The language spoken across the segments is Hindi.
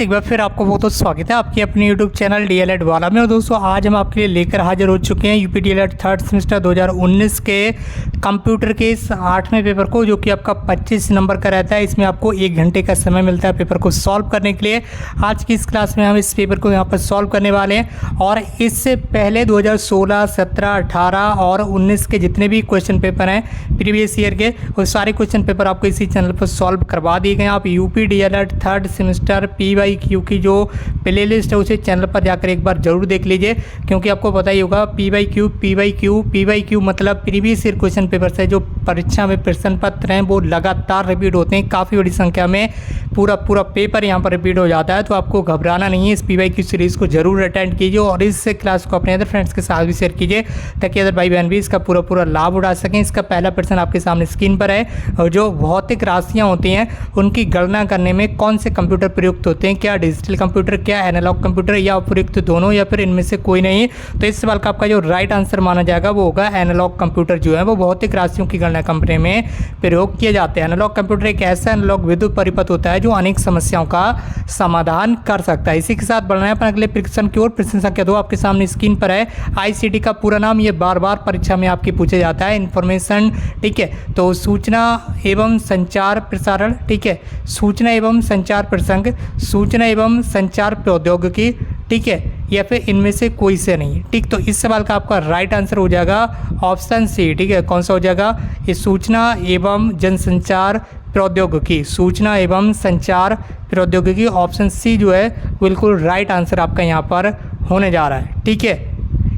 एक बार फिर आपको बहुत बहुत स्वागत है आपकी अपने YouTube चैनल DLED वाला में। और दोस्तों आज हम आपके लिए लेकर हाजिर हो चुके हैं यूपी DLED थर्ड सेमेस्टर 2019 के कंप्यूटर के इस 8वें पेपर को, जो कि आपका 25 नंबर का रहता है। इसमें आपको 1 घंटे का समय मिलता है पेपर को सॉल्व करने के लिए। आज की इस क्लास में हम इस पेपर को यहाँ पर सॉल्व करने वाले हैं। और इससे पहले 2016, 17, 18 और 19 के जितने भी क्वेश्चन पेपर हैं प्रीवियस ईयर के, वो सारे क्वेश्चन पेपर आपको इसी चैनल पर सॉल्व करवा दिए गए हैं। आप UP DLED third semester PYQ की जो प्ले लिस्ट है उसे चैनल पर जाकर एक बार जरूर देख लीजिए, क्योंकि आपको पता ही होगा PYQ मतलब प्रीवियस ईयर क्वेश्चन पेपर से जो परीक्षा में प्रश्न पत्र हैं वो लगातार रिपीट होते हैं। काफ़ी बड़ी संख्या में पूरा पेपर यहाँ पर रिपीट हो जाता है, तो आपको घबराना नहीं है। इस PYQ सीरीज़ को जरूर अटेंड कीजिए और इस क्लास को अपने अदर फ्रेंड्स के साथ भी शेयर कीजिए, ताकि अदर भाई बहन भी इसका पूरा लाभ उठा सकें। इसका पहला प्रश्न आपके सामने स्क्रीन पर है, और जो भौतिक राशियाँ होती हैं उनकी गणना करने में कौन से कंप्यूटर प्रयुक्त होते हैं? क्या डिजिटल कंप्यूटर, क्या एनालॉग कंप्यूटर, या उपयुक्त दोनों, या फिर इनमें से कोई नहीं? तो इस सवाल का आपका जो राइट आंसर माना जाएगा वो होगा एनालॉग कंप्यूटर जो है वो भौतिक राशियों की गणना करने में प्रयोग किए जाते हैं। एनालॉग कंप्यूटर एक ऐसा एनालॉग विद्युत परिपथ होता है जो अनेक समस्याओं का समाधान कर सकता है। इसी के साथ बढ़ना है अपन अगले प्रश्न की ओर। प्रश्न संख्या 2 आपके सामने स्क्रीन पर है। ICT का पूरा नाम, ये बार परीक्षा में आपकी पूछा जाता है। इन्फॉर्मेशन, ठीक है, तो सूचना एवं संचार प्रसारण, ठीक है, सूचना एवं संचार प्रसंग, सूचना एवं संचार प्रौद्योगिकी, ठीक है, या फिर इनमें से कोई से नहीं, ठीक। तो इस सवाल का आपका राइट आंसर हो जाएगा ऑप्शन सी, ठीक है। कौन सा हो जाएगा? ये सूचना एवं जनसंचार प्रौद्योगिकी, सूचना एवं संचार प्रौद्योगिकी, ऑप्शन सी जो है बिल्कुल राइट आंसर आपका यहाँ पर होने जा रहा है, ठीक है।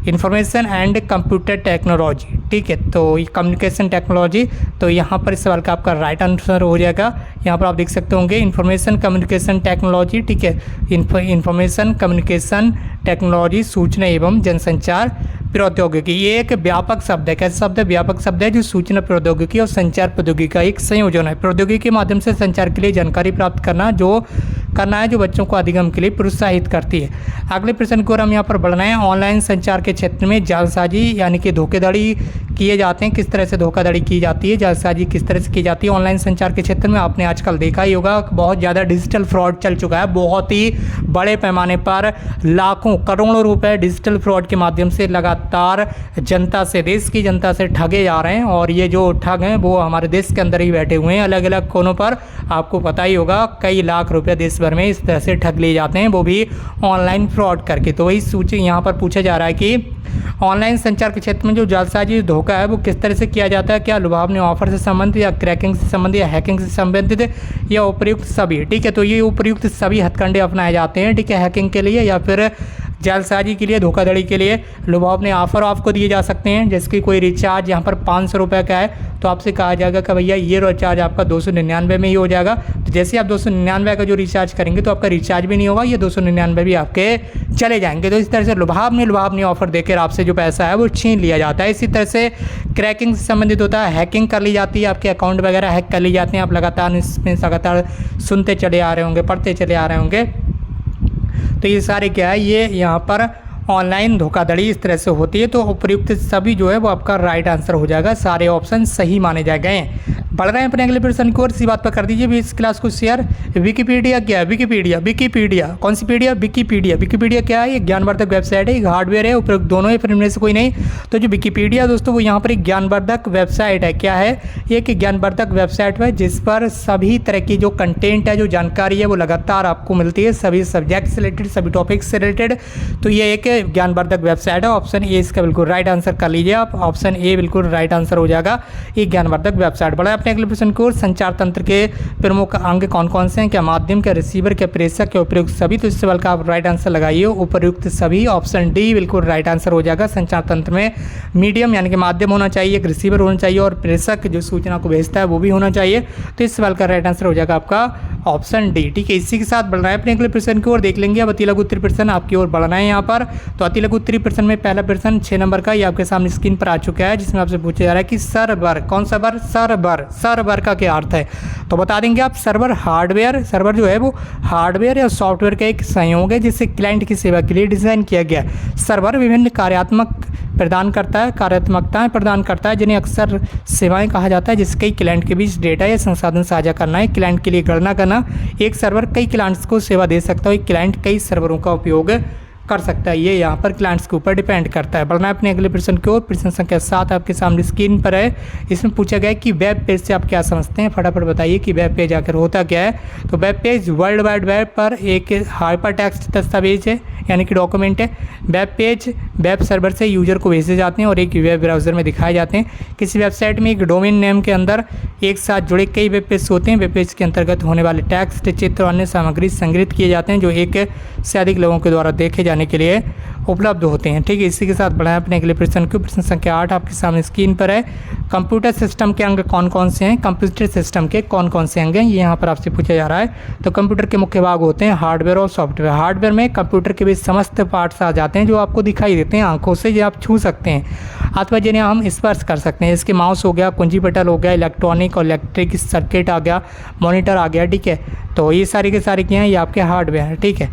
इंफॉर्मेशन एंड कंप्यूटर टेक्नोलॉजी, ठीक है, तो ये कम्युनिकेशन टेक्नोलॉजी, तो यहाँ पर इस सवाल का आपका राइट आंसर हो जाएगा। यहाँ पर आप देख सकते होंगे इंफॉर्मेशन कम्युनिकेशन टेक्नोलॉजी, ठीक है, इंफॉर्मेशन कम्युनिकेशन टेक्नोलॉजी, सूचना एवं जनसंचार प्रौद्योगिकी। ये एक व्यापक शब्द है। कैसा शब्द है? व्यापक शब्द है, जो सूचना प्रौद्योगिकी और संचार प्रौद्योगिकी का एक संयोजन है। प्रौद्योगिकी के माध्यम से संचार के लिए जानकारी प्राप्त करना है जो बच्चों को अधिगम के लिए प्रोत्साहित करती है। अगले प्रश्न को हम यहाँ पर बढ़ना है। ऑनलाइन संचार के क्षेत्र में जालसाजी यानी कि धोखाधड़ी किए जाते हैं। किस तरह से धोखाधड़ी की जाती है, जालसाजी किस तरह से की जाती है ऑनलाइन संचार के क्षेत्र में? आपने आजकल देखा ही होगा, बहुत ज़्यादा डिजिटल फ्रॉड चल चुका है। बहुत ही बड़े पैमाने पर लाखों करोड़ों रुपए डिजिटल फ्रॉड के माध्यम से लगातार जनता से, देश की जनता से ठगे जा रहे हैं। और ये जो ठग हैं वो हमारे देश के अंदर ही बैठे हुए हैं, अलग अलग कोनों पर। आपको पता ही होगा कई लाख रुपए देश भर में इस तरह से ठग लिए जाते हैं, वो भी ऑनलाइन फ्रॉड करके। तो वही सूची यहाँ पर पूछा जा रहा है कि ऑनलाइन संचार के क्षेत्र में जो जालसाजी धोखा है वो किस तरह से किया जाता है? क्या लुभावनी ऑफर से संबंधित, या क्रैकिंग से संबंधित, या हैकिंग से संबंधित, या उपयुक्त सभी, ठीक है। तो ये उपयुक्त सभी हथकंडे अपनाए जाते हैं, ठीक है, हैकिंग के लिए या फिर जालसाजी के लिए, धोखाधड़ी के लिए। लुभावनी ऑफर आपको दिए जा सकते हैं, जैसे कि कोई रिचार्ज यहाँ पर 500 रुपये का है तो आपसे कहा जाएगा कि भैया ये रिचार्ज आपका 299 में ही हो जाएगा। तो जैसे आप 299 का जो रिचार्ज करेंगे तो आपका रिचार्ज भी नहीं होगा, ये 299 भी आपके चले जाएंगे। तो इस तरह से लुभावनी ऑफर देकर आपसे जो पैसा है वो छीन लिया जाता है। इसी तरह से क्रैकिंग से संबंधित होता है, हैकिंग कर ली जाती है, आपके अकाउंट वगैरह हैक कर ली जाते हैं। आप लगातार सुनते चले आ रहे होंगे, पढ़ते चले आ रहे होंगे। तो ये सारे क्या है, ये यहाँ पर ऑनलाइन धोखाधड़ी इस तरह से होती है। तो उपयुक्त सभी जो है वो आपका राइट आंसर हो जाएगा, सारे ऑप्शन सही माने जा गए हैं। बढ़ रहे हैं अपने अगले प्रश्न की ओर। इसी बात पर कर दीजिए भी इस क्लास को शेयर। विकिपीडिया क्या है? विकिपीडिया कौन सी पीडिया? विकिपीडिया क्या है? ये ज्ञानवर्धक वेबसाइट है, एक हार्डवेयर है, उपयुक्त दोनों है, फिर इनमें से कोई नहीं। तो जो विकिपीडिया दोस्तों वो यहाँ पर एक ज्ञानवर्धक वेबसाइट है। क्या है? ये एक ज्ञानवर्धक वेबसाइट है जिस पर सभी तरह की जो कंटेंट है, जो जानकारी है वो लगातार आपको मिलती है, सभी सब्जेक्ट से रिलेटेड, सभी टॉपिक से रिलेटेड। तो ये एक ज्ञानवर्धक वेबसाइट है। ऑप्शन ए इसका बिल्कुल राइट आंसर कर लीजिए आप। ऑप्शन ए बिल्कुल राइट आंसर हो जाएगा, ये ज्ञानवर्धक वेबसाइट। बड़ा अपने अगले प्रश्न को, संचार तंत्र के प्रमुख अंग कौन कौन से हैं? क्या माध्यम, क्या रिसीवर, क्या प्रेषक, क्या उपयुक्त सभी? तो इस सवाल का आप राइट आंसर लगाइए, उपयुक्त सभी। ऑप्शन डी बिल्कुल राइट आंसर हो जाएगा। संचार तंत्र में मीडियम यानी कि माध्यम होना चाहिए, एक रिसीवर होना चाहिए, और प्रेषक जो सूचना को भेजता है वो भी होना चाहिए। तो इस सवाल का राइट आंसर हो जाएगा आपका ऑप्शन डी, ठीक है। इसी के साथ बढ़ रहा है अपने अगले प्रश्न की ओर। देख लेंगे अब अति लघु उत्तरीय प्रश्न आपकी ओर बढ़ना है यहाँ पर। तो अति लघु उत्तरीय प्रश्न में पहला प्रश्न 6 नंबर का ये आपके सामने स्क्रीन पर आ चुका है, जिसमें आपसे पूछा जा रहा है कि सर्वर, कौन सा बर? सर्वर का क्या अर्थ है, तो बता देंगे आप। सर्वर हार्डवेयर, सर्वर जो है वो हार्डवेयर या सॉफ्टवेयर का एक संयोग है जिससे क्लाइंट की सेवा के लिए डिज़ाइन किया गया है। सर्वर विभिन्न कार्यात्मकताएं प्रदान करता है जिन्हें अक्सर सेवाएं कहा जाता है, जिससे कई क्लाइंट के बीच डेटा या संसाधन साझा करना है, क्लाइंट के लिए गणना करना। एक सर्वर कई क्लाइंट्स को सेवा दे सकता है, एक क्लाइंट कई सर्वरों का उपयोग कर सकता है। ये यहाँ पर क्लाइंट्स के ऊपर डिपेंड करता है। बढ़ना है अपने अगले प्रश्न की ओर। प्रश्न संख्या 7 आपके सामने स्क्रीन पर है। इसमें पूछा गया है कि वेब पेज से आप क्या समझते हैं, फटाफट बताइए कि वेब पेज आकर होता क्या है। तो web page world wide web पर एक हाइपर टेक्स्ट दस्तावेज है, यानी कि डॉक्यूमेंट है। वेब पेज वेब सर्वर से यूजर को भेजे जाते हैं और एक वेब ब्राउज़र में दिखाए जाते हैं। किसी वेबसाइट में एक डोमेन नेम के अंदर एक साथ जुड़े कई वेब पेज होते हैं। वेब पेज के अंतर्गत होने वाले टेक्स्ट, चित्र और अन्य सामग्री संग्रहित किए जाते हैं जो एक से अधिक लोगों के द्वारा देखे जाने के लिए उपलब्ध होते हैं। ठीक है, इसी के साथ बढ़ाएं अपने अगले प्रश्न को। प्रश्न संख्या 8 आपके सामने स्क्रीन पर है। कंप्यूटर सिस्टम के अंग कौन कौन से हैं, कंप्यूटर सिस्टम के कौन कौन से अंग हैं, ये यहाँ पर आपसे पूछा जा रहा है। तो कंप्यूटर के मुख्य भाग होते हैं हार्डवेयर और सॉफ्टवेयर। हार्डवेयर में कंप्यूटर के बीच समस्त पार्ट्स आ जाते हैं जो आपको दिखाई देते हैं आंखों से, जो आप छू सकते हैं अथवा जिन्हें हम स्पर्श कर सकते हैं। इसके माउस हो गया, कुंजी पटल हो गया, इलेक्ट्रॉनिक और इलेक्ट्रिक सर्किट आ गया, मॉनिटर आ गया। ठीक है, तो ये सारी के सारे क्या हैं, ये आपके हार्डवेयर है। ठीक है,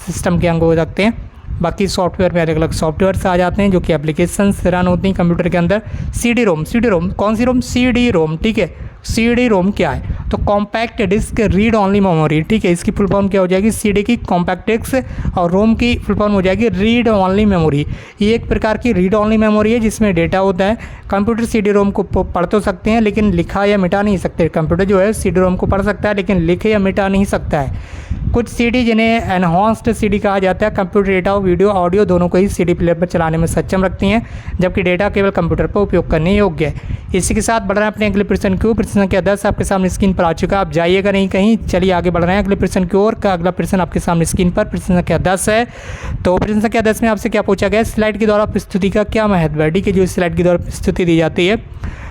सिस्टम के अंग हो सकते हैं। बाकी सॉफ्टवेयर में अलग अलग सॉफ्टवेयर्स आ जाते हैं जो कि एप्लीकेशंस रन होती हैं कंप्यूटर के अंदर। सीडी रोम कौन सी रोम, सीडी रोम। ठीक है, सीडी रोम क्या है, तो compact disc read only memory. ठीक है, इसकी फुल फॉर्म क्या हो जाएगी, सीडी की कॉम्पैक्ट डिस्क, और रोम की फुल फॉर्म हो जाएगी रीड ओनली मेमोरी। ये एक प्रकार की रीड ओनली मेमोरी है जिसमें डेटा होता है। कंप्यूटर सीडी रोम को पढ़ तो सकते हैं लेकिन लिखा या मिटा नहीं सकते। कंप्यूटर जो है सीडी रोम को पढ़ सकता है लेकिन लिखे या मिटा नहीं सकता है। कुछ सीडी जिन्हें एनहांस्ड सीडी कहा जाता है, कंप्यूटर डेटा और वीडियो ऑडियो दोनों को ही सीडी प्लेयर पर चलाने में सक्षम रखती हैं, जबकि डेटा केवल कंप्यूटर पर उपयोग करने योग्य है। इसी के साथ बढ़ रहे हैं अपने अगले प्रश्न की ओर। प्रश्न संख्या 10 आपके सामने स्क्रीन पर आ चुका है, आप जाइएगा नहीं कहीं, चलिए आगे बढ़ रहे हैं अगले प्रश्न की ओर। का अगला प्रश्न आपके सामने स्क्रीन पर प्रश्न संख्या 10 है। तो प्रश्न संख्या 10 में आपसे क्या पूछा गया, स्लाइड के द्वारा प्रस्तुति का क्या महत्व है। ठीक है, जो स्लाइड के द्वारा प्रस्तुति दी जाती है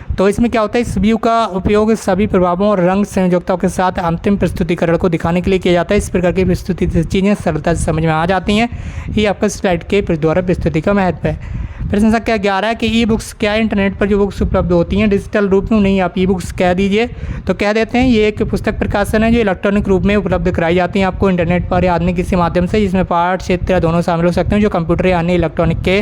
तो इसमें क्या होता है, इस व्यू का उपयोग सभी प्रभावों और रंग संयोजकताओं के साथ अंतिम प्रस्तुतिकरण को दिखाने के लिए किया जाता है। इस प्रकार की प्रस्तुति से चीज़ें सरलता से समझ में आ जाती हैं। ये आपका स्लाइड के द्वारा प्रस्तुति का महत्व है। प्रश्न संख्या 11 है कि ई बुक्स क्या है, इंटरनेट पर जो बुक्स उपलब्ध होती हैं डिजिटल रूप में, नहीं आप ई बुक्स कह दीजिए तो कह देते हैं। ये एक पुस्तक प्रकाशन है जो इलेक्ट्रॉनिक रूप में उपलब्ध कराई जाती हैं आपको इंटरनेट पर या अन्य किसी माध्यम से, जिसमें पाठ क्षेत्र दोनों शामिल हो सकते हैं, जो कंप्यूटर या अन्य इलेक्ट्रॉनिक के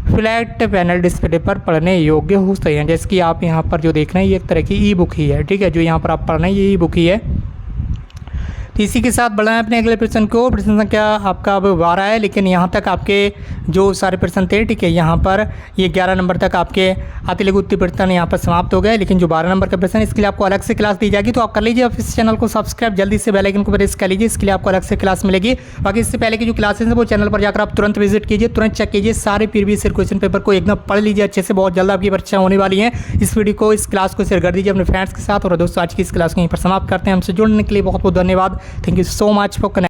फ्लैट पैनल डिस्प्ले पर पढ़ने योग्य होते हैं। जैसे कि आप यहाँ पर जो देख रहे हैं ये एक तरह की ई बुक ही है। ठीक है, जो यहाँ पर आप पढ़ रहे हैं ये ई बुक ही है। तो इसी के साथ बढ़ाएं अपने अगले प्रश्न को। प्रश्न संख्या आपका अब 12 है, लेकिन यहाँ तक आपके जो सारे प्रश्न थे, ठीक है, यहाँ पर ये 11 नंबर तक आपके अति लघु उत्तर प्रश्न यहाँ पर समाप्त हो गए। लेकिन जो 12 नंबर का प्रश्न है इसके लिए आपको अलग से क्लास दी जाएगी, तो आप कर लीजिए। आप इस चैनल को सब्सक्राइब जल्दी से, बेल आइकन को प्रेस कर लीजिए, इसके लिए आपको अलग से क्लास मिलेगी। बाकी इससे पहले की जो क्लासेस हैं वो चैनल पर जाकर आप तुरंत विजिट कीजिए, तुरंत चेक कीजिए, सारे प्रीवियस ईयर क्वेश्चन पेपर को एकदम पढ़ लीजिए अच्छे से, बहुत जल्द आपकी परीक्षा होने वाली है। इस वीडियो को, इस क्लास को शेयर कर दीजिए अपने फ्रेंड्स के साथ। और दोस्तों आज की इस क्लास को यहीं पर समाप्त करते हैं। हमसे जुड़ने के लिए बहुत बहुत धन्यवाद। Thank you so much for connect.